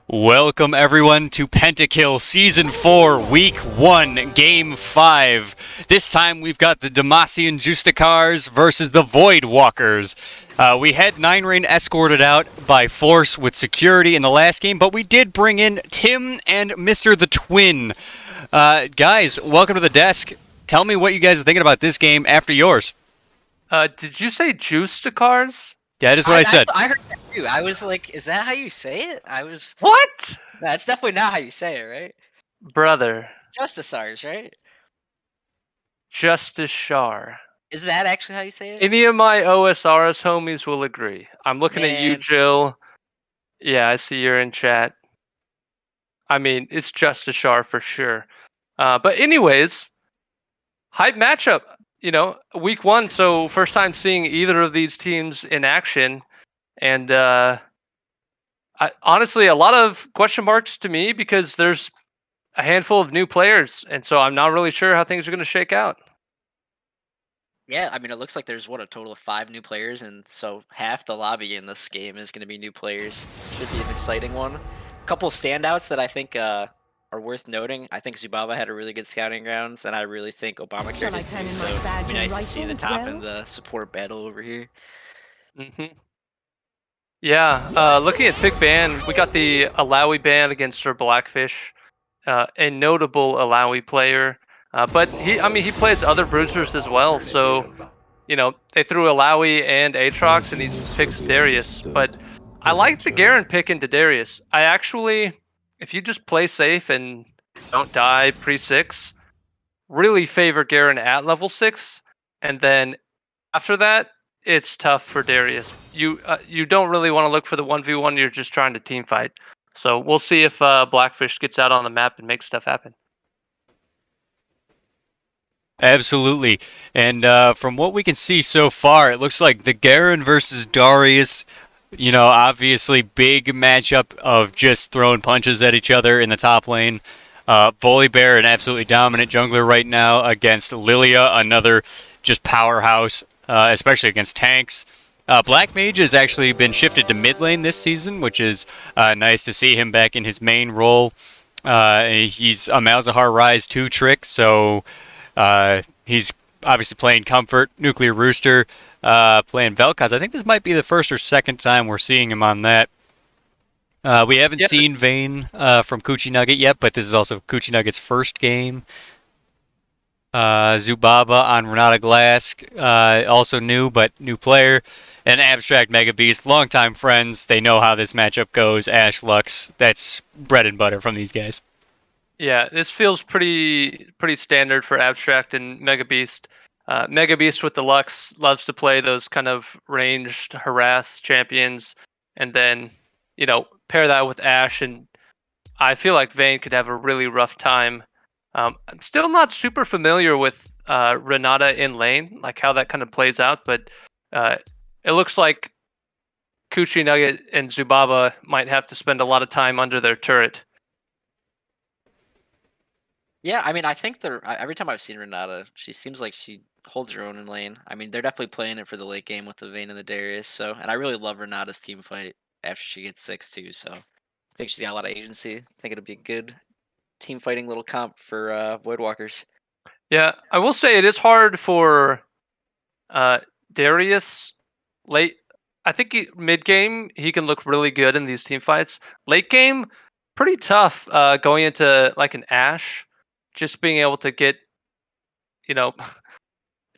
Welcome everyone to Pentakill Season 4, Week 1, Game 5. This time we've got the Demacian Justicars versus the Voidwalkers. We had 9 Rain escorted out by force with security in the last game, but we did bring in Tim and Mr. the Twin. Guys, welcome to the desk. Tell me what you guys are thinking about this game after yours. Did you say Justicars? That is what I said. I heard that too. I was like, is that how you say it? What? That's definitely not how you say it, right? Brother. Justicars, right? Justice Shar. Is that actually how you say it? Any of my OSRS homies will agree. I'm looking at you, Man. Jill. Yeah, I see you're in chat. I mean, it's Justice Shar for sure. But anyways, hype matchup. Week 1, so first time seeing either of these teams in action. And honestly, a lot of question marks to me because there's a handful of new players, and so I'm not really sure how things are going to shake out. Yeah, I mean, it looks like there's a total of 5 new players, and so half the lobby in this game is going to be new players. Should be an exciting one. A couple of standouts that I think are worth noting. I think Zubaba had a really good scouting grounds, and I really think Obamacare did too. So it'd be nice to see the top and the support battle over here. Yeah, looking at pick ban, we got the Alawi ban against Sir Blackfish, a notable Alawi player. But he plays other bruisers as well. So, they threw Alawi and Aatrox, and he picks Darius. But I like the Garen pick into Darius. I actually, if you just play safe and don't die pre-6, really favor Garen at level 6, and then after that, it's tough for Darius. You don't really want to look for the 1v1. You're just trying to team fight. So we'll see if Blackfish gets out on the map and makes stuff happen. Absolutely. And from what we can see so far, it looks like the Garen versus Darius, obviously big matchup of just throwing punches at each other in the top lane. Volibear, an absolutely dominant jungler right now against Lilia, another just powerhouse, especially against tanks. Black Mage has actually been shifted to mid lane this season, which is nice to see him back in his main role. He's a Malzahar Rise 2 trick, so he's obviously playing Comfort, Nuclear Rooster, playing Vel'Koz. I think this might be the first or second time we're seeing him on that. We haven't seen Vayne from Coochie Nugget yet, but this is also Coochie Nugget's first game. Zubaba on Renata Glass, also new, but new player. And Abstract Mega Beast, longtime friends. They know how this matchup goes. Ashe Lux, that's bread and butter from these guys. Yeah, this feels pretty standard for Abstract and Mega Beast. Mega Beast with the Lux loves to play those kind of ranged harass champions, and then pair that with Ashe, and I feel like Vayne could have a really rough time. I'm still not super familiar with Renata in lane, like how that kind of plays out, but it looks like Coochie Nugget and Zubaba might have to spend a lot of time under their turret. Yeah, I mean, I think every time I've seen Renata, she seems like she holds her own in lane. I mean, they're definitely playing it for the late game with the Vayne and the Darius. So, and I really love Renata's team fight after she gets 6 too. So, I think she's got a lot of agency. I think it'll be a good team fighting little comp for Voidwalkers. Yeah, I will say it is hard for Darius late. I think mid game he can look really good in these team fights. Late game, pretty tough going into like an Ashe. Just being able to get,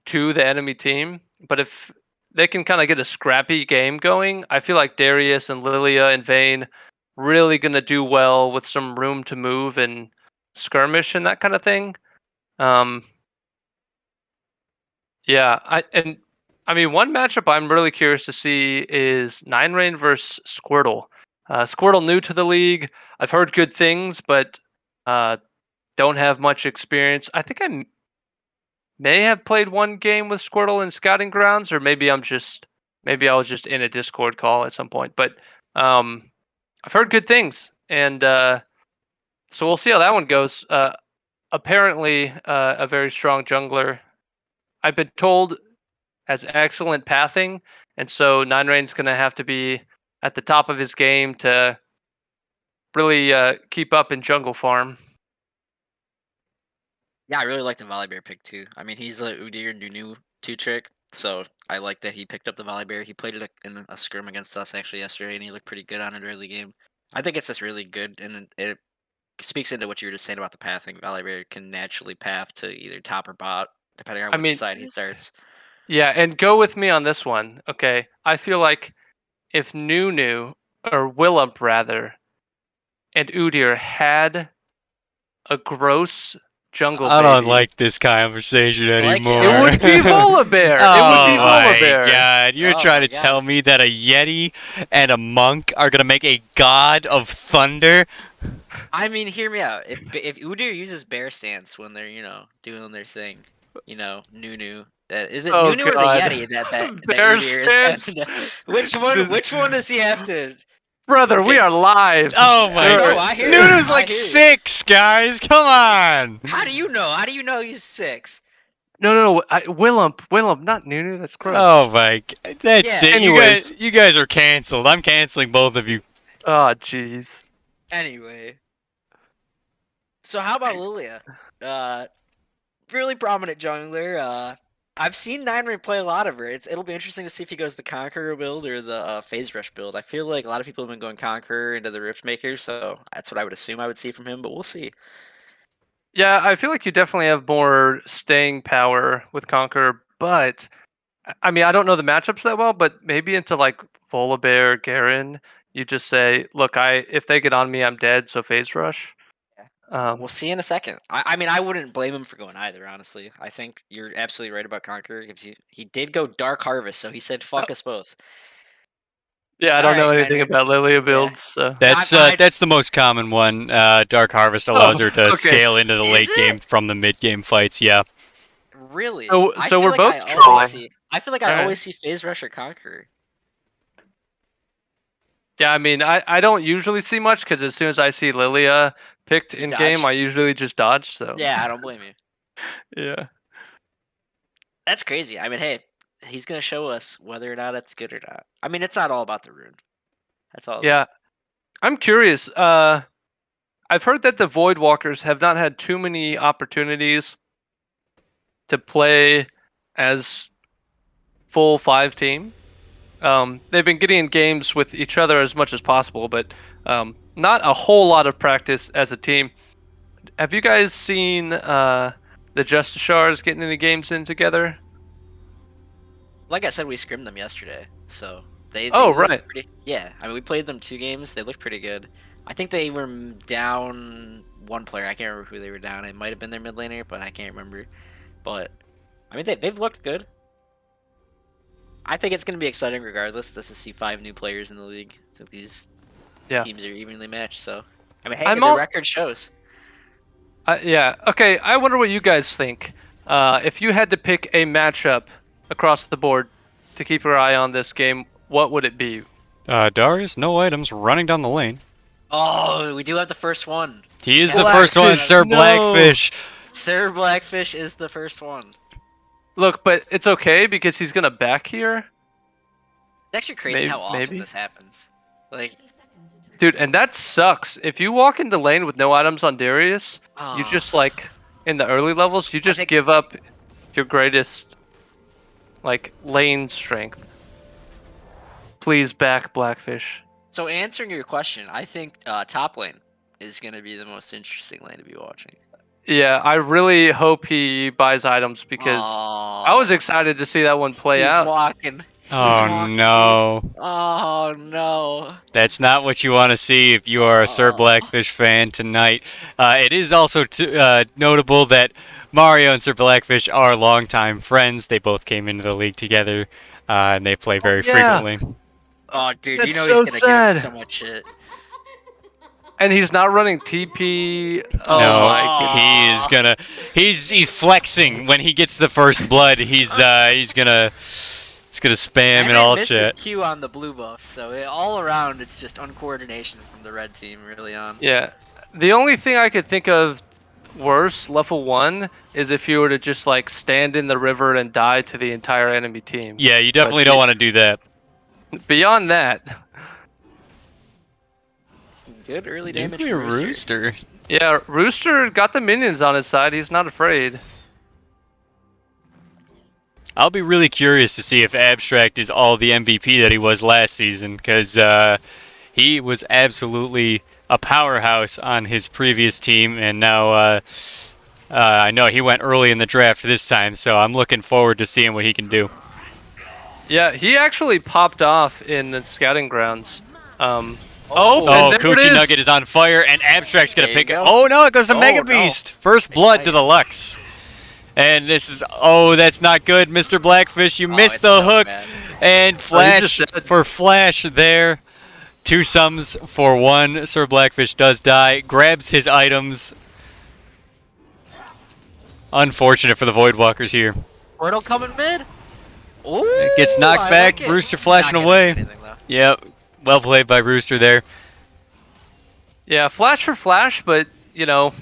to the enemy team. But if they can kind of get a scrappy game going, I feel like Darius and Lilia and Vayne really gonna do well with some room to move and skirmish and that kind of thing. Yeah, I mean, one matchup I'm really curious to see is 9Rain versus Squirtle. Squirtle new to the league. I've heard good things, but don't have much experience. I think I may have played one game with Squirtle in Scouting Grounds, or maybe I was just in a Discord call at some point. But I've heard good things, and so we'll see how that one goes. Apparently, a very strong jungler. I've been told has excellent pathing, and so 9Rain's going to have to be at the top of his game to really keep up in jungle farm. Yeah, I really like the Volibear pick too. I mean, he's a Udyr Nunu 2-trick, so I like that he picked up the Volibear. He played it in a scrim against us actually yesterday, and he looked pretty good on it early game. I think it's just really good, and it speaks into what you were just saying about the pathing. Volibear can naturally path to either top or bot, depending on I which mean, side he starts. yeah, and go with me on this one, okay? I feel like if Nunu, or Willump rather, and Udyr had a gross jungle I don't baby, like this conversation I like it. anymore. it would be Volibear. It would be Oh my Volibear. god, you're Oh trying my to tell God. me that a Yeti and a monk are gonna make a god of thunder? I mean, hear me out. If Udyr uses bear stance when they're doing their thing, Nunu. Is it Oh Nunu or the god. Yeti that Bear Udyr is stance. having to? Which one does he have to? Brother, we Take- are live. Oh my I know. Sure. I hear you. Nunu's I like hear you. 6, guys. Come on. How do you know? How do you know he's 6? No. Willump, not Nunu. That's gross. Oh my. That's Yeah. it. Anyways. You guys are canceled. I'm canceling both of you. Oh, jeez. Anyway, so how about Lilia? Really prominent jungler. I've seen 9-Ring play a lot of her. It'll be interesting to see if he goes the Conqueror build or the Phase Rush build. I feel like a lot of people have been going Conqueror into the Riftmaker, so that's what I would assume I would see from him, but we'll see. Yeah, I feel like you definitely have more staying power with Conqueror, but I mean, I don't know the matchups that well, but maybe into like Volibear, Garen, you just say, look, if they get on me, I'm dead, so Phase Rush. We'll see in a second. I mean, I wouldn't blame him for going either, honestly. I think you're absolutely right about Conqueror. He did go Dark Harvest, so he said, fuck us both. Yeah, I All don't know right, anything 9-Ring. about Lilia Yeah. builds, so. That's the most common one. Dark Harvest allows her to okay. scale into the Is late it? game from the mid game fights. Yeah. Really? So I we're feel like both I trolling. always see. I feel like I Alright. always see Phase Rush or Conqueror. Yeah, I mean, I don't usually see much because as soon as I see Lilia picked You in game, dodge? I usually just dodge. So Yeah, I don't blame you. yeah, That's crazy. I mean, hey, he's gonna show us whether or not it's good or not. I mean, it's not all about the rune. That's all. yeah. I'm curious. I've heard that the Voidwalkers have not had too many opportunities to play as full 5 team. They've been getting in games with each other as much as possible, but not a whole lot of practice as a team. Have you guys seen the Justicars getting any games in together? Like I said, we scrimmed them yesterday, so they Oh, looked right. pretty. Yeah, I mean, we played them 2 games. They looked pretty good. I think they were down 1 player. I can't remember who they were down. It might have been their mid laner, but I can't remember. But I mean, they've looked good. I think it's going to be exciting regardless just to see 5 new players in the league. I think these Yeah. teams are evenly matched, so I mean, hey, I'm the all- record shows. Yeah. Okay. I wonder what you guys think. If you had to pick a matchup across the board to keep your eye on this game, what would it be? Darius, no items, running down the lane. Oh, we do have the first one. He is Yeah. the first one, Blackfish, Sir no. Blackfish. Sir Blackfish is the first one. Look, but it's okay because he's gonna back here, It's actually crazy how often maybe. this happens. Like, dude, and that sucks. If you walk into lane with no items on Darius, you oh, just like in the early levels, you just think- give up your greatest like lane strength. Please back Blackfish. So answering your question, I think top lane is going to be the most interesting lane to be watching. Yeah, I really hope he buys items because I was excited to see that one play He's out. walking. He's Oh walking, dude. no. Oh no. That's not what you want to see if you are a Sir Blackfish fan tonight. It is also notable that Mario and Sir Blackfish are longtime friends. They both came into the league together, and they play very yeah. frequently. Oh, dude, That's you know so he's gonna give sad. him so much shit. And he's not running TP. Oh No, my goodness. he's gonna. He's flexing when he gets the first blood. He's gonna spam and all missed his shit. Q on the blue buff, so all around it's just uncoordination from the red team early on. Yeah. The only thing I could think of worse, level 1, is if you were to just like stand in the river and die to the entire enemy team. Yeah, you definitely don't want to do that. Beyond that, Good early Give damage me for a Rooster. Rooster. Yeah, Rooster got the minions on his side. He's not afraid. I'll be really curious to see if Abstract is all the MVP that he was last season, because he was absolutely a powerhouse on his previous team, and now I know he went early in the draft this time, so I'm looking forward to seeing what he can do. Yeah, he actually popped off in the scouting grounds. Oh, and there it Coochie is. Nugget is on fire, and Abstract's going to There you pick it. go. Oh, no, it goes to Oh, Mega no. Beast. First blood to the Lux. And this is, that's not good, Mr. Blackfish. You missed it's the so hook. bad. And Flash just dead. for Flash there. 2 sums for 1. Sir Blackfish does die. Grabs his items. Unfortunate for the Voidwalkers here. Portal coming mid. Ooh, Gets knocked I back. like it. Rooster flashing Not getting away. anything, though. Yep. Well played by Rooster there. Yeah, flash for flash, but you know,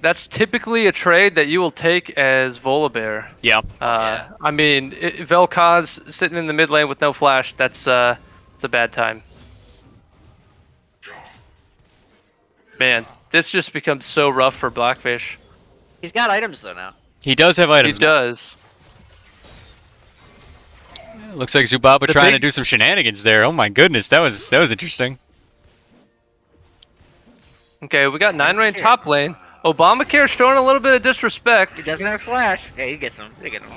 that's typically a trade that you will take as Volibear. Yeah. I mean, Vel'Koz sitting in the mid lane with no flash, it's a bad time. Man, this just becomes so rough for Blackfish. He's got items though now. He does have items. He does. Looks like Zubaba trying to big- do some shenanigans there. Oh my goodness, that was interesting. Okay, we got 9 rain top lane. Obamacare showing a little bit of disrespect. He doesn't have flash. Yeah, he gets him. They get him.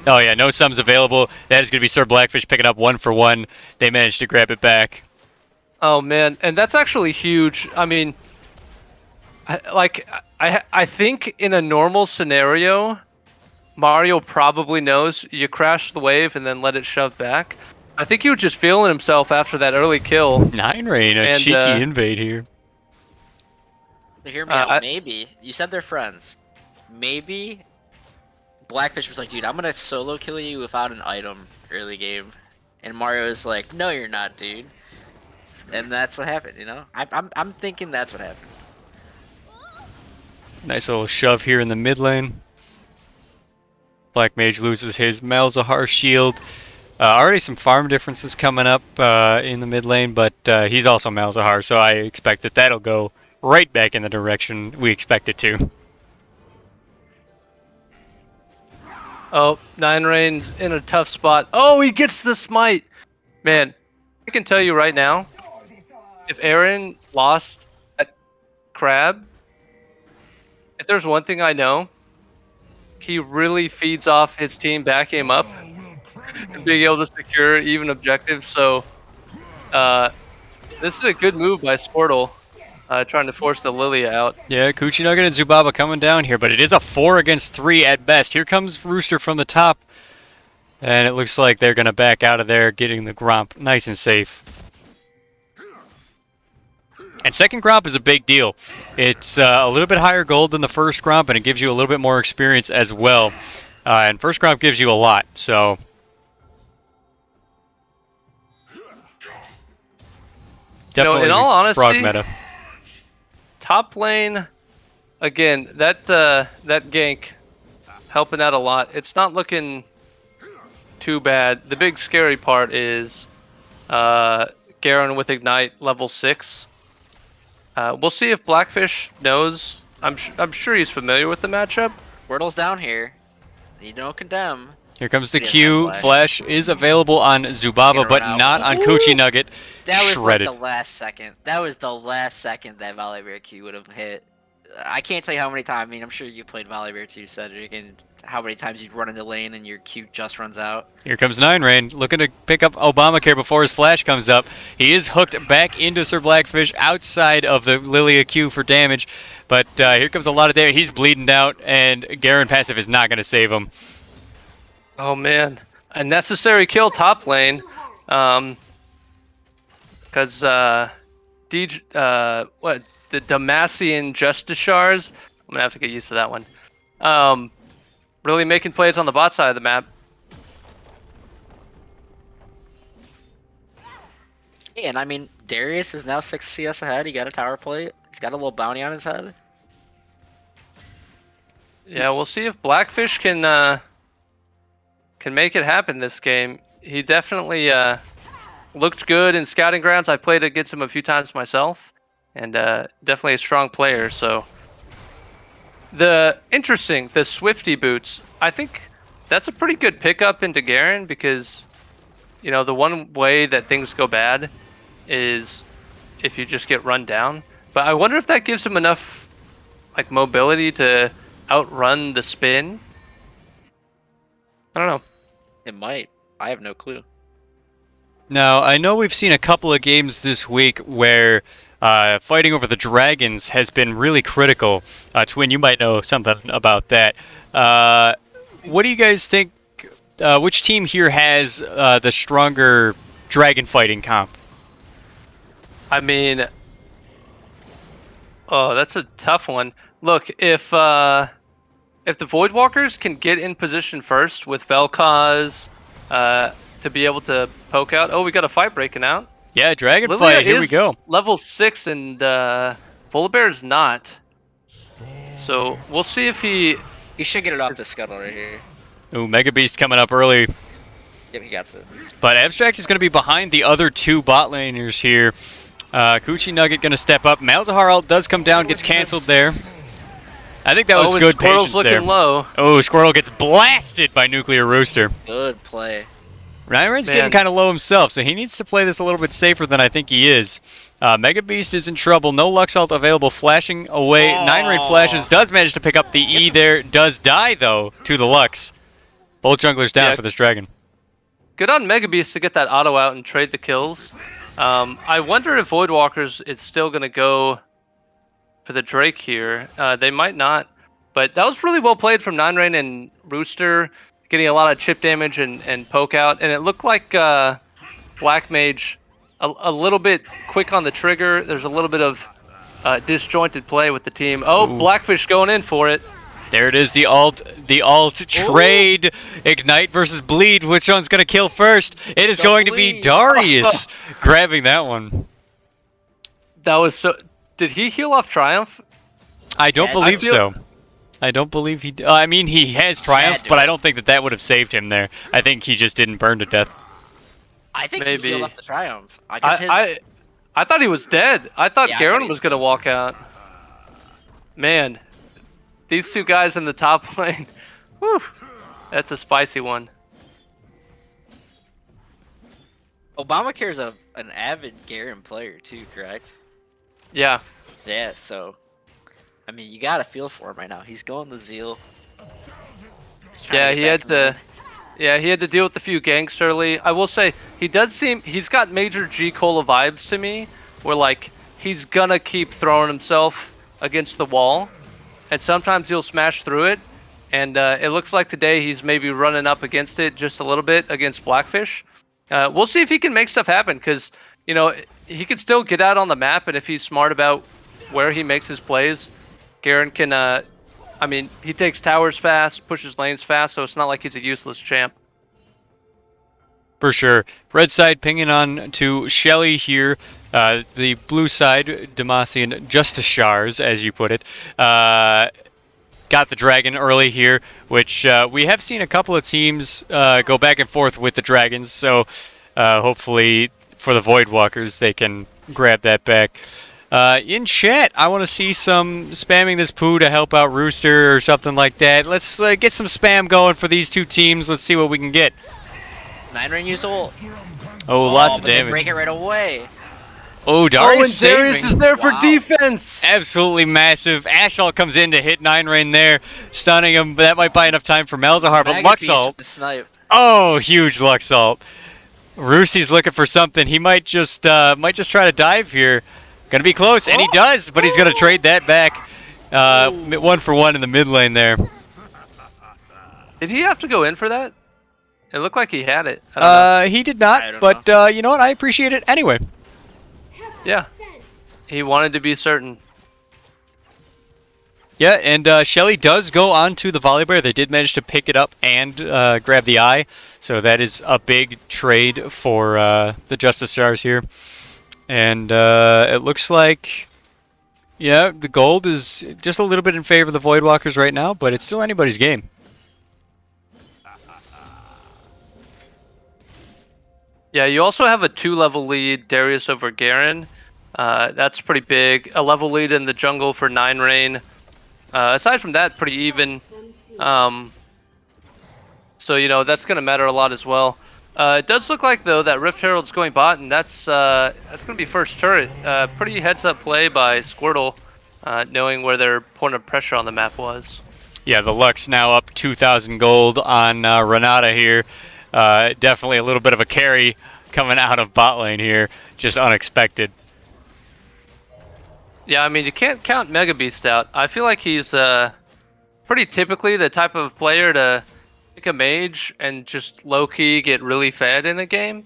Oh yeah, no sums available. That is going to be Sir Blackfish picking up 1 for 1. They managed to grab it back. Oh man, and that's actually huge. I mean, I think in a normal scenario, Mario probably knows you crash the wave and then let it shove back. I think he was just feeling himself after that early kill. 9 rain, a And, cheeky invade here. So hear me out. Maybe you said they're friends. Maybe Blackfish was like, "Dude, I'm gonna solo kill you without an item early game," and Mario's like, "No, you're not, dude." And that's what happened. You know, I'm thinking that's what happened. Nice little shove here in the mid lane. Black Mage loses his Malzahar shield. Already some farm differences coming up in the mid lane, but he's also Malzahar, so I expect that that'll go right back in the direction we expect it to. Oh, 9 rain's in a tough spot. Oh, he gets the smite. Man, I can tell you right now, if Aaron lost that crab, if there's one thing I know, he really feeds off his team backing him up and being able to secure even objectives. So this is a good move by Sportle, trying to force the Lily out. Yeah, Coochie Nugget and Zubaba coming down here, but it is a 4 against 3 at best. Here comes Rooster from the top, and it looks like they're going to back out of there, getting the Gromp nice and safe. And second Gromp is a big deal. It's a little bit higher gold than the first Gromp, and it gives you a little bit more experience as well. And first Gromp gives you a lot, so... Definitely in all honesty, frog meta. Top lane, again, that gank helping out a lot. It's not looking too bad. The big scary part is Garen with Ignite level 6. We'll see if Blackfish knows. I'm sure he's familiar with the matchup. Wordle's down here. You don't condemn. Here comes the He doesn't Q. have Flash is available on Zubaba, but out. not on Coochie Nugget. That was Shredded. like the last second. That was the last second that Volibear Q would have hit. I can't tell you how many times. I mean, I'm sure you played Volibear too, Cedric, and how many times you'd run in the lane and your Q just runs out. Here comes 9 Rain, looking to pick up Obamacare before his flash comes up. He is hooked back into Sir Blackfish outside of the Lilia Q for damage, but here comes a lot of damage. He's bleeding out, and Garen passive is not going to save him. Oh man, a necessary kill top lane, because the Demacian Justicars. I'm gonna have to get used to that one. Really making plays on the bot side of the map. And I mean, Darius is now 6 CS ahead. He got a tower plate. He's got a little bounty on his head. Yeah, we'll see if Blackfish can make it happen this game. He definitely looked good in scouting grounds. I played against him a few times myself, and definitely a strong player. So the Swifty boots, I think that's a pretty good pickup into Garen, because the one way that things go bad is if you just get run down. But I wonder if that gives him enough like mobility to outrun the spin. I don't know. It might. I have no clue. Now, I know we've seen a couple of games this week where fighting over the dragons has been really critical. Twin, you might know something about that. What do you guys think? Which team here has the stronger dragon fighting comp? I mean, oh, that's a tough one. Look, if the Voidwalkers can get in position first with Vel'Koz to be able to poke out. Oh, we got a fight breaking out. Yeah, dragon Lilia fight. Here we is go. Level 6 and Volibear's not. So we'll see if he should get it off the scuttle right here. Ooh, Mega Beast coming up early. Yep, he got it. But Abstract is going to be behind the other two bot laners here. Coochie Nugget going to step up. Malzahar ult does come down, gets canceled there. I think that was good patience looking there. Low. Oh, Squirrel gets blasted by Nuclear Rooster. Good play. Ryan's getting kind of low himself, so he needs to play this a little bit safer than I think he is. Mega Beast is in trouble. No Lux ult available. Flashing away. 9-Rain flashes. Does manage to pick up the E there. Does die, though, to the Lux. Both junglers down for this dragon. Good on Mega Beast to get that auto out and trade the kills. I wonder if Voidwalkers is still going to go for the Drake here. They might not. But that was really well played from 9-Rain and Rooster, getting a lot of chip damage and poke out. And it looked like Black Mage a little bit quick on the trigger. There's a little bit of disjointed play with the team. Oh, Ooh. Blackfish going in for it. There it is, the ult trade. Ignite versus Bleed. Which one's going to kill first? It is going to be Darius grabbing that one. That was so... Did he heal off Triumph? I don't believe so. I don't believe he... I mean, he has Triumph, but I don't think that would have saved him there. I think he just didn't burn to death. I think he healed off the Triumph. I thought he was dead. I thought Garen was going to walk out. Man, these two guys in the top lane, whew, that's a spicy one. Obamacare's an avid Garen player too, correct? Yeah. Yeah, so... I mean, you got to feel for him right now. He's going the Zeal. Yeah, he had to... Yeah, he had to deal with a few ganks early. I will say, he's got major G Cola vibes to me, where like, he's gonna keep throwing himself against the wall, and sometimes he'll smash through it, and it looks like today he's maybe running up against it just a little bit against Blackfish. We'll see if he can make stuff happen, because, he can still get out on the map, and if he's smart about where he makes his plays, Garen can, I mean, he takes towers fast, pushes lanes fast, so it's not like he's a useless champ. For sure. Red side pinging on to Shelly here. The blue side, Demacian Justicars, as you put it, got the dragon early here, which we have seen a couple of teams go back and forth with the dragons, so hopefully for the Voidwalkers they can grab that back. In chat, I want to see some spamming this poo to help out Rooster or something like that. Let's get some spam going for these two teams. Let's see what we can get. 9-Rain use ult. Oh, lots of damage. Break it right away. Oh, Darius and Darius is there for defense. Absolutely massive. Ash ult comes in to hit 9-Rain there, stunning him. But that might buy enough time for Malzahar. But Lux ult. Oh, huge Lux ult. Roosty's looking for something. He might just try to dive here. Gonna be close, and he does, but he's gonna trade that back. 1-for-1 in the mid lane there. Did he have to go in for that? It looked like he had it. I don't know. He did not, but you know what? I appreciate it anyway. Yeah, he wanted to be certain. Yeah, and Shelly does go on to the Volibear. They did manage to pick it up and grab the eye, so that is a big trade for the Justicars here. And it looks like, yeah, the gold is just a little bit in favor of the Voidwalkers right now, but it's still anybody's game. Yeah, you also have a 2-level lead, Darius over Garen. That's pretty big. A level lead in the jungle for 9 Rain. Aside from that, pretty even. So, you know, that's going to matter a lot as well. It does look like, though, that Rift Herald's going bot, and that's going to be first turret. Pretty heads-up play by Squirtle, knowing where their point of pressure on the map was. Yeah, the Lux now up 2,000 gold on Renata here. Definitely a little bit of a carry coming out of bot lane here. Just unexpected. Yeah, I mean, you can't count Mega Beast out. I feel like he's pretty typically the type of player to pick a mage and just low-key get really fed in a game.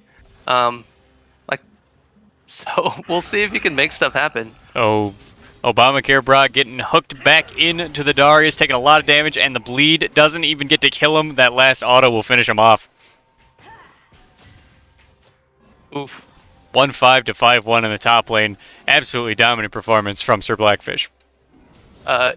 So we'll see if he can make stuff happen. Oh, Obamacare Brock getting hooked back into the Darius, taking a lot of damage, and the bleed doesn't even get to kill him. That last auto will finish him off. Oof. 1-5 to 5-1 in the top lane. Absolutely dominant performance from Sir Blackfish.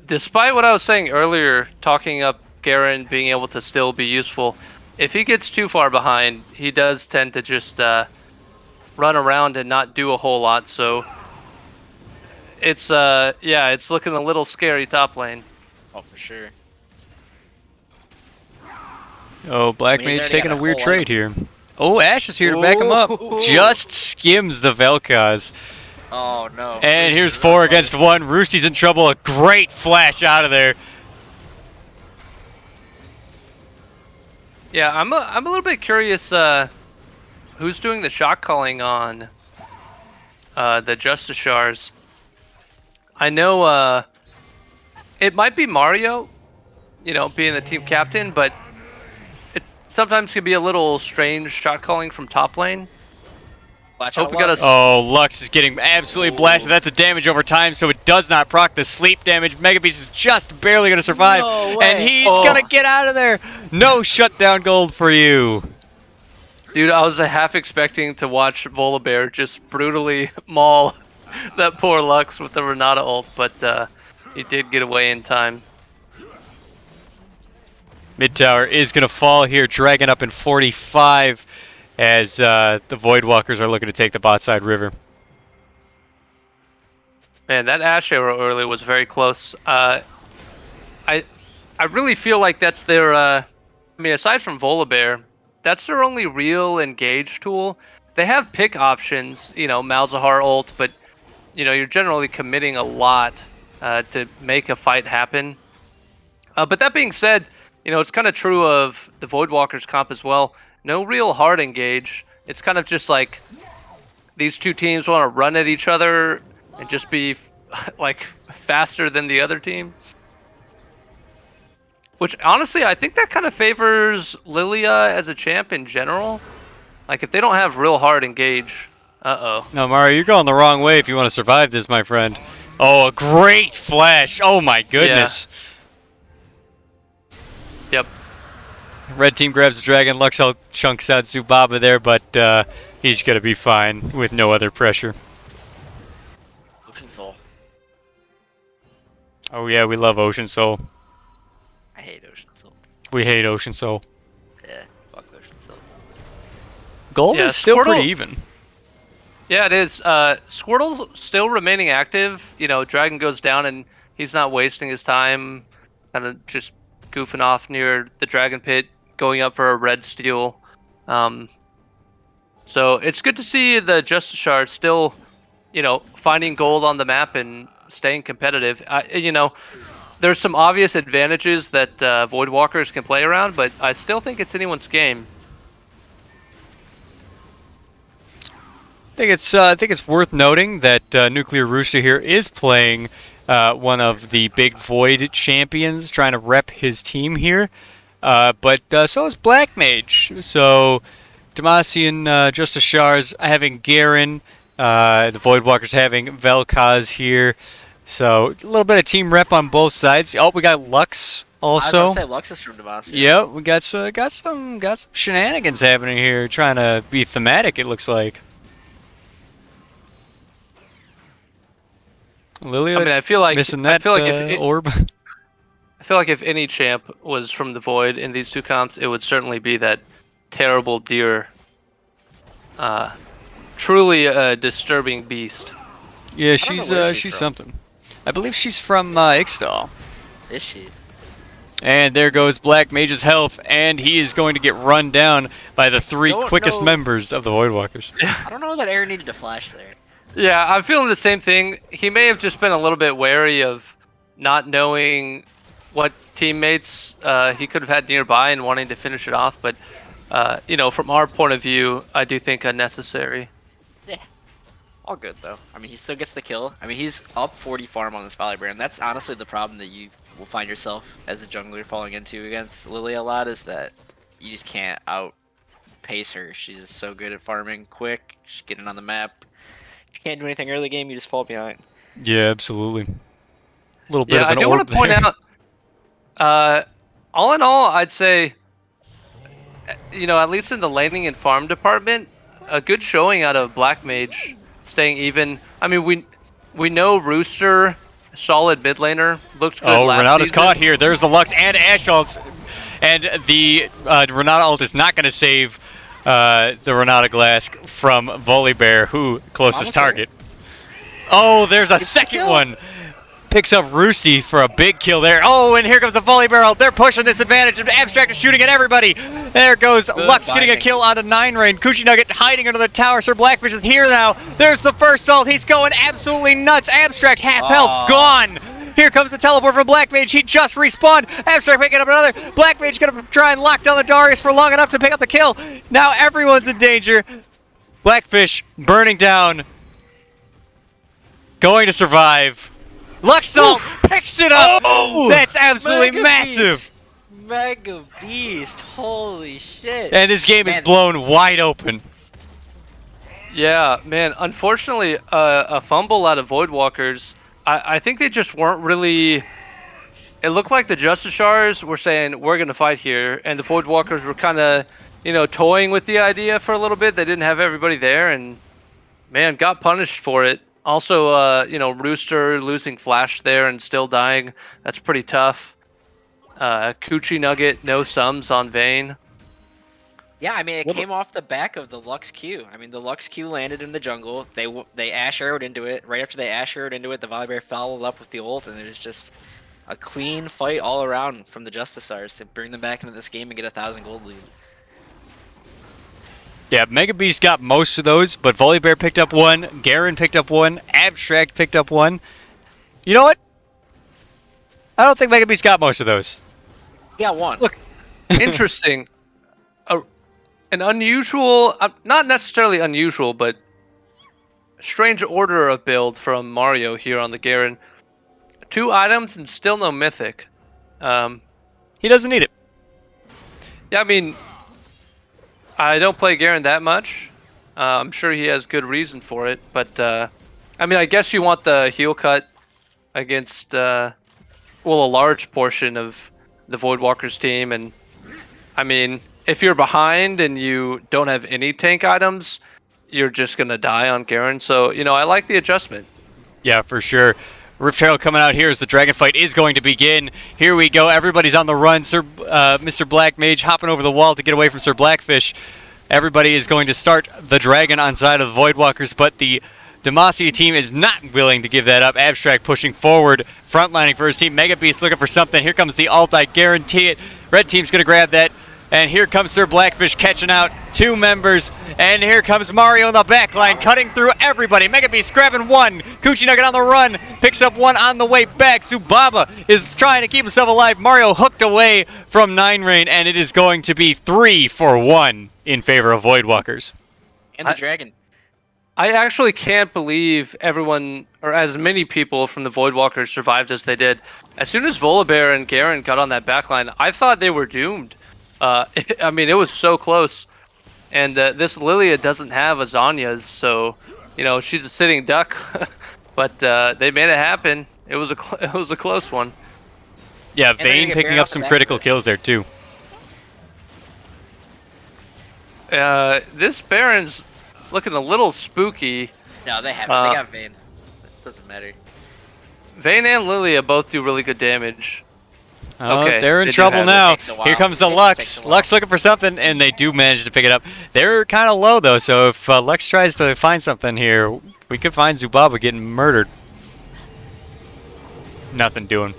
Despite what I was saying earlier, talking up Garen being able to still be useful, if he gets too far behind, he does tend to just run around and not do a whole lot. So it's it's looking a little scary top lane. Oh, for sure. Oh, Black I mean, he's Mage already taking got a a weird whole trade here. Oh, Ash is here to back him up. Ooh. Just skims the Vel'Koz. Oh no. And here's 4 against 1. Roosty's in trouble. A great flash out of there. Yeah, I'm a little bit curious who's doing the shot calling on the Justicars. I know it might be Mario, you know, being the team captain, but it sometimes can be a little strange shot calling from top lane. Watch Hope out, we got Lux. a Oh, Lux is getting absolutely blasted. That's a damage over time, so it does not proc the sleep damage. Mega Beast is just barely going to survive. No way. And he's going to get out of there. No shutdown gold for you. Dude, I was half expecting to watch Volibear just brutally maul that poor Lux with the Renata ult, but he did get away in time. Mid tower is going to fall here. Dragon up in 45 as the Voidwalkers are looking to take the bot side river. Man, that Ashe arrow earlier was very close. I really feel like that's their... I mean, aside from Volibear, that's their only real engage tool. They have pick options, you know, Malzahar ult, but, you know, you're generally committing a lot to make a fight happen. But that being said, you know, it's kind of true of the Voidwalkers comp as well. No real hard engage. It's kind of just like these two teams want to run at each other and just be like faster than the other team. Which honestly, I think that kind of favors Lilia as a champ in general. Like if they don't have real hard engage, uh-oh. No, Mario, you're going the wrong way if you want to survive this, my friend. Oh, a great flash. Oh my goodness. Yep. Red team grabs the dragon. Luxel chunks out Zubaba there, but he's going to be fine with no other pressure. Ocean Soul. Oh yeah, we love Ocean Soul. I hate Ocean Soul. We hate Ocean Soul. Yeah, fuck Ocean Soul. Gold Yeah, is still Squirtle- pretty even. Yeah, it is. Squirtle still remaining active. You know, Dragon goes down and he's not wasting his time kind of just goofing off near the Dragon Pit, going up for a red steal. So it's good to see the Justicars still, you know, finding gold on the map and staying competitive. You know, there's some obvious advantages that Voidwalkers can play around, but I still think it's anyone's game. I think it's worth noting that Nuclear Rooster here is playing one of the big Void champions, trying to rep his team here. But so is Black Mage. So Demacian Justicars having Garen, the Voidwalkers having Vel'Koz here. So a little bit of team rep on both sides. Oh, we got Lux also. I was gonna say Lux is from Demacian. Yep, we got some shenanigans happening here, trying to be thematic. It looks like. Lilia, I mean, I feel like missing that orb. I feel like if any champ was from the Void in these two comps, it would certainly be that terrible deer. Truly a disturbing beast. Yeah, don't know where she's she's from. something. I believe she's from Ixtal. Is she? And there goes Black Mage's health, and he is going to get run down by the 3 Don't quickest know- members of the Voidwalkers. I don't know that Aaron needed to flash there. Yeah, I'm feeling the same thing. He may have just been a little bit wary of not knowing what teammates he could have had nearby and wanting to finish it off. But, you know, from our point of view, I do think unnecessary. Yeah. All good, though. I mean, he still gets the kill. I mean, he's up 40 farm on this Volibear, and that's honestly the problem that you will find yourself as a jungler falling into against Lily a lot, is that you just can't outpace her. She's just so good at farming quick. She's getting on the map. If you can't do anything early game, you just fall behind. Yeah, absolutely. A little bit Yeah, of I an do orb want to point there. out, all in all, I'd say, you know, at least in the laning and farm department, a good showing out of Black Mage, staying even. I mean, we know Rooster, solid mid laner, looked good Oh, last Renata's season. caught here. There's the Lux and Ashe ults. And the Renata ult is not going to save the Renata Glask from Volibear, who closest target. Oh, there's a second one. Picks up Roosty for a big kill there. Oh, and here comes the Volibear ult. They're pushing this advantage. Abstract is shooting at everybody. There goes Lux getting a kill on a 9 rain. Coochie Nugget hiding under the tower. Sir Blackfish is here now. There's the first ult. He's going absolutely nuts. Abstract half health gone. Here comes the teleport from Black Mage. He just respawned. Abstract picking up another. Black Mage gonna try and lock down the Darius for long enough to pick up the kill. Now everyone's in danger. Blackfish burning down. Going to survive. Luxalt picks it up. Oh! That's absolutely massive. Mega Beast. Holy shit. And this game is blown wide open. Yeah, man. Unfortunately, a fumble out of Voidwalkers. I think they just weren't really. It looked like the Justicars were saying we're gonna fight here, and the Voidwalkers were kind of, you know, toying with the idea for a little bit. They didn't have everybody there, and man, got punished for it. Also, you know, Rooster losing Flash there and still dying. That's pretty tough. Coochie Nugget, no sums on Vayne. Yeah, I mean, it came off the back of the Lux Q. I mean, the Lux Q landed in the jungle. They Ashe arrowed into it. Right after they Ashe arrowed into it, the Volibear followed up with the ult, and it was just a clean fight all around from the Justicars to bring them back into this game and get a 1,000 gold lead. Yeah, Mega Beast got most of those, but Volibear picked up one, Garen picked up one, Abstract picked up one. You know what? I don't think Mega Beast got most of those. Yeah, one. Look, interesting. An unusual, not necessarily unusual, but strange order of build from Mario here on the Garen. 2 items and still no mythic. He doesn't need it. Yeah, I mean, I don't play Garen that much. I'm sure he has good reason for it, but I mean, I guess you want the heal cut against, well, a large portion of the Voidwalkers team, and I mean, if you're behind and you don't have any tank items, you're just gonna die on Garen. So, you know, I like the adjustment. Yeah, for sure. Rift Herald coming out here as the dragon fight is going to begin. Here we go. Everybody's on the run. Mr. Black Mage hopping over the wall to get away from Sir Blackfish. Everybody is going to start the dragon on side of the Voidwalkers, but the Demacian team is not willing to give that up. Abstract pushing forward, frontlining for his team. Mega Beast looking for something. Here comes the ult, I guarantee it. Red team's going to grab that. And here comes Sir Blackfish catching out 2 members. And here comes Mario in the back line, cutting through everybody. Mega Beast grabbing 1. Coochie Nugget on the run, picks up 1 on the way back. Subaba is trying to keep himself alive. Mario hooked away from 9 rain, and it is going to be 3 for 1 in favor of Voidwalkers. And the dragon. I actually can't believe everyone, or as many people from the Voidwalkers survived as they did. As soon as Volibear and Garen got on that backline, I thought they were doomed. I mean, it was so close. And this Lilia doesn't have a Zanya's, so, you know, she's a sitting duck. But they made it happen. It was a close one. Yeah, then you Vayne get picking Baron up off the some back critical of it. kills there, too. This Baron's looking a little spooky. No, they haven't. They got Vayne. It doesn't matter. Vayne and Lilia both do really good damage. Oh, Okay, they're in they do trouble have it. now. Takes a while. Here comes the It Lux. takes a while. Lux looking for something, and they do manage to pick it up. They're kind of low, though, so if Lux tries to find something here, We could find Zubaba getting murdered. Nothing doing.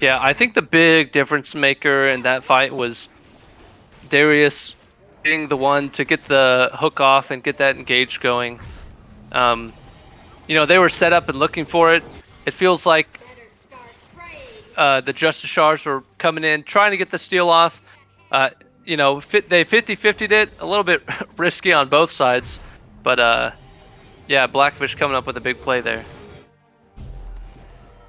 Yeah, I think the big difference maker in that fight was Darius being the one to get the hook off and get that engage going. You know, they were set up and looking for it. It feels like the Justicars were coming in, trying to get the steal off. You know, they 50-50'd it, a little bit risky on both sides. But yeah, Blackfish coming up with a big play there.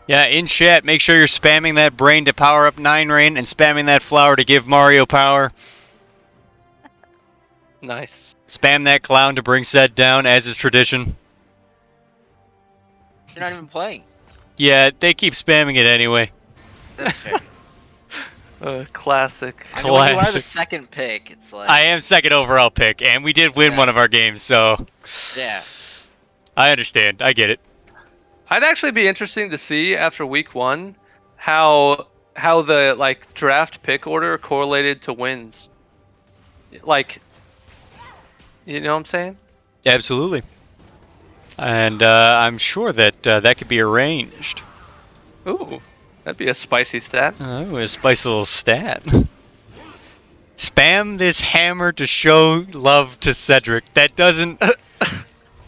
Yeah, in chat, make sure you're spamming that brain to power up 9-Rain and spamming that flower to give Mario power. Nice. Spam that clown to bring Zed down, as is tradition. You're not even playing. Yeah, they keep spamming it anyway. That's fair. Classic. I mean, when you are the Classic. second pick, it's like... I am second overall pick, and we did win Yeah. one of our games, so Yeah. I understand. I get it. I'd actually be interesting to see after week 1 how the like draft pick order correlated to wins. Like, you know what I'm saying? Absolutely. And I'm sure that that could be arranged. Ooh, that'd be a spicy stat. Oh, a spicy little stat. Spam this hammer to show love to Cedric. That doesn't...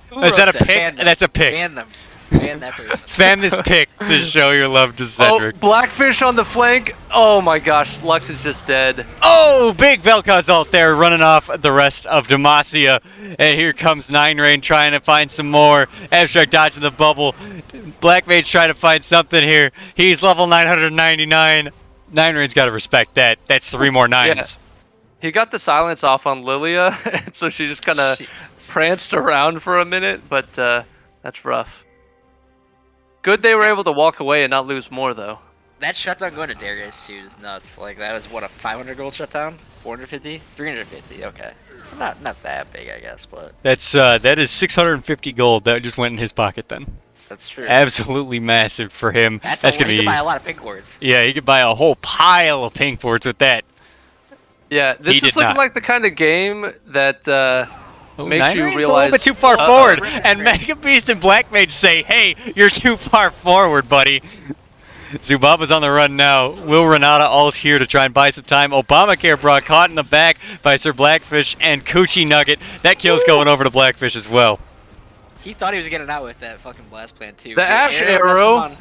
Who Is wrote that a pick? Ban them. That's a pick. Ban them. Ban that person. Spam this pick to show your love to Cedric. Oh, Blackfish on the flank. Oh my gosh, Lux is just dead. Oh, big Vel'Koz ult there, running off the rest of Demacia. And here comes 9-Rain trying to find some more. Abstract dodging the bubble. Black Mage trying to find something here. He's level 999. 9-Rain's got to respect that. That's 3 more 9s. He got the silence off on Lilia, and so she just kind of Jesus. pranced around for a minute, but that's rough. Good they were able to walk away and not lose more, though. That shutdown going to Darius too is nuts. Like that was what, a 500 gold shutdown? 450? 350. Okay. So not that big, I guess, but That is 650 gold that just went in his pocket then. that's true. Absolutely massive for him. That's gonna he be could buy a lot of pink words. Yeah, he could buy a whole pile of pink boards with that. Yeah, He this did is looking not. like the kind of game that makes you 9-Rain's realize a little bit too far Uh-oh. forward, and Mega Beast and Black Mage say, "Hey, you're too far forward, buddy." Zubaba's on the run now. Will Renata ult here to try and buy some time. Obamacare brought caught in the back by Sir Blackfish and Coochie Nugget. That kill's going over to Blackfish as well. He thought he was getting out with that fucking blast plan too. The Ash Arrow. messed him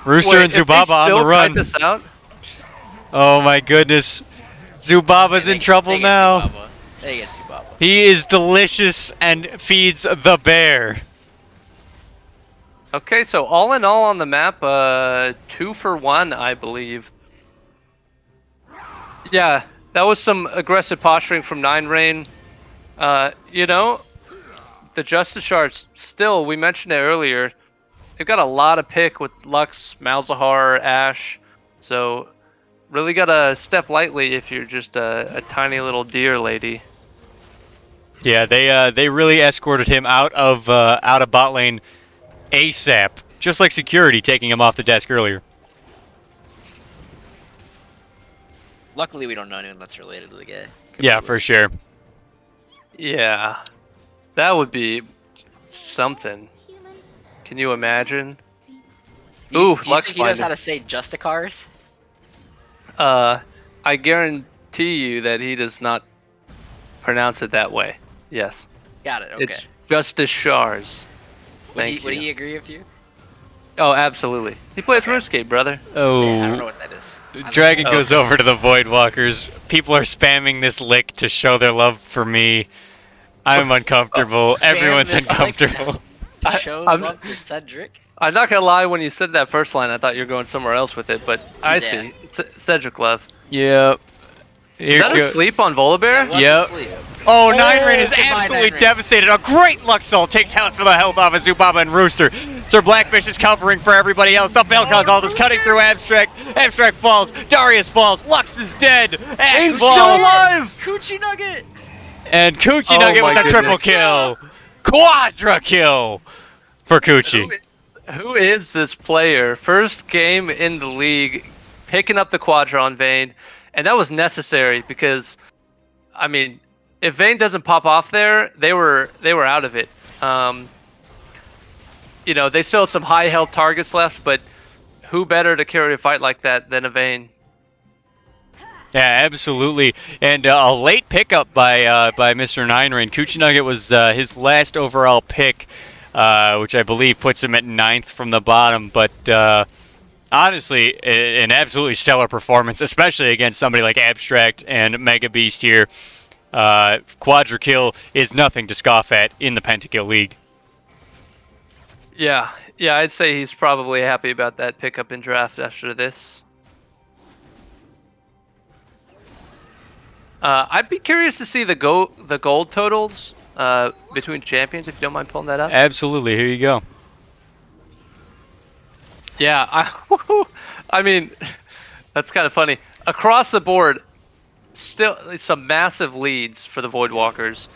Rooster Wait, and if they Zubaba on still the run. type this out? Oh my goodness. Zubaba's on. in trouble They get now. Zubaba. They get Zubaba. He is delicious and feeds the bear. Okay, so all in all on the map, 2 for 1, I believe. Yeah, that was some aggressive posturing from 9-Rain. You know, the Justicars, still, we mentioned it earlier, they've got a lot of pick with Lux, Malzahar, Ashe, so really gotta step lightly if you're just a tiny little deer lady. Yeah, they really escorted him out of bot lane ASAP, just like security taking him off the desk earlier. Luckily, we don't know anyone that's related to the guy. Yeah, for sure. Yeah, that would be something. Can you imagine? Ooh, Do you Lux think he knows blinded. how to say Justicars? I guarantee you that he does not pronounce it that way. Yes, Got it. Okay. it's Justicars. would Thank he you. agree with you? Oh, absolutely. He plays Okay. RuneScape, brother. Oh, Yeah, I don't know what that is. Dragon Oh. goes over to the Voidwalkers. People are spamming this lick to show their love for me. I'm uncomfortable. Spam Everyone's this lick. uncomfortable. To show I'm- love for Cedric. I'm not gonna lie. When you said that first line, I thought you were going somewhere else with it, but I Yeah. see. Cedric love. Yep. Is Here that go- asleep on Volibear? What's Yep. asleep? Oh, Oh, 9-Rain is goodbye, absolutely 9-Rain. devastated. A great Lux ult takes health for the health off of Zubaba and Rooster. Sir Blackfish is covering for everybody else. The Vel'Koz ult is cutting through Abstract. Abstract falls. Darius falls. Lux is dead. Ash Ain't still falls. alive! Coochie Nugget! And Coochie Oh Nugget my with a triple goodness. kill. Quadra kill for Coochie. Who is this player? First game in the league, picking up the Quadra on Vayne, and that was necessary because, I mean, if Vayne doesn't pop off there, they were out of it. You know, they still have some high health targets left, but who better to carry a fight like that than a Vayne? Yeah, absolutely. And a late pickup by Mr. Nine Rain. Coochie Nugget was his last overall pick, which I believe puts him at 9th from the bottom. But honestly, an absolutely stellar performance, especially against somebody like Abstract and Mega Beast here. Quadra kill is nothing to scoff at in the Pentakill League. Yeah, I'd say he's probably happy about that pickup in draft after this. I'd be curious to see the gold totals between champions, if you don't mind pulling that up. Absolutely. Here you go. Yeah, I mean, that's kind of funny. Across the board, still some massive leads for the Voidwalkers,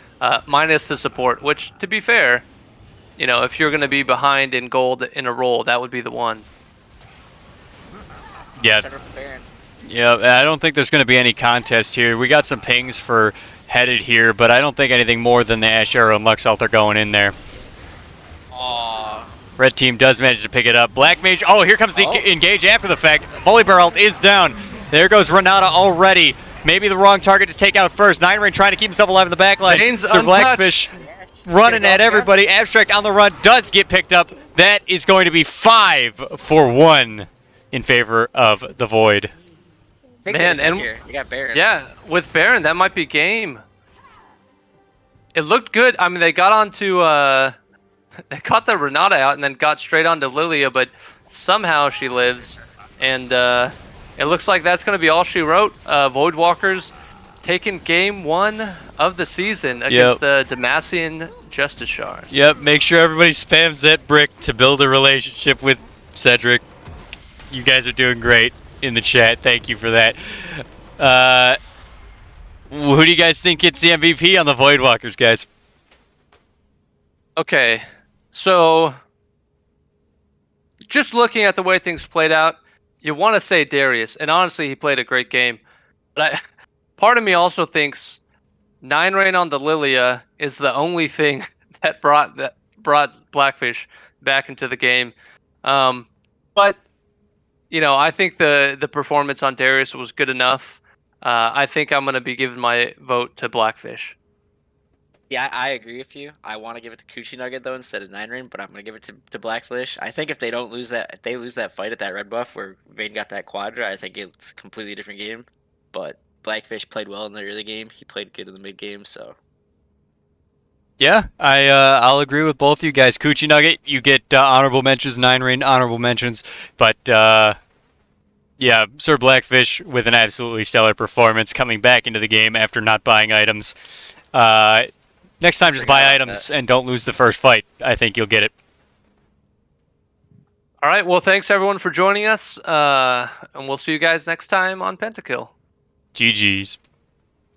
minus the support, which, to be fair, you know, if you're going to be behind in gold in a roll, that would be the one. Yeah. Yeah, I don't think there's going to be any contest here. We got some pings for headed here, but I don't think anything more than the Ash Arrow and Lux Ult are going in there. Aww. Red team does manage to pick it up. Black Mage, oh, here comes the engage after the fact. Volibear ult is down. There goes Renata already. Maybe the wrong target to take out first. Nine Rain trying to keep himself alive in the back line. Sir Blackfish running at everybody. Abstract on the run does get picked up. That is going to be 5-for-1 in favor of the Void. Man, and here. You got Baron. Yeah, with Baron, that might be game. It looked good. I mean, they got onto they caught the Renata out and then got straight onto Lilia, but somehow she lives, and it looks like that's going to be all she wrote. Voidwalkers taking game 1 of the season against the Demacian Justicars. Yep, make sure everybody spams that brick to build a relationship with Cedric. You guys are doing great in the chat. Thank you for that. Who do you guys think gets the MVP on the Voidwalkers, guys? Okay, so just looking at the way things played out, you want to say Darius, and honestly, he played a great game. But part of me also thinks Nine Rain on the Lilia is the only thing that brought Blackfish back into the game. But you know, I think the performance on Darius was good enough. I think I'm going to be giving my vote to Blackfish. Yeah, I agree with you. I want to give it to Coochie Nugget though instead of Nine Rain, but I'm gonna give it to Blackfish. I think if they lose that fight at that red buff where Vayne got that quadra, I think it's a completely different game. But Blackfish played well in the early game. He played good in the mid game, so. Yeah, I'll agree with both you guys. Coochie Nugget, you get honorable mentions. Nine Rain, honorable mentions. But yeah, Sir Blackfish with an absolutely stellar performance coming back into the game after not buying items. Next time, just buy items and don't lose the first fight. I think you'll get it. All right, well, thanks everyone for joining us, and we'll see you guys next time on Pentakill. GG's.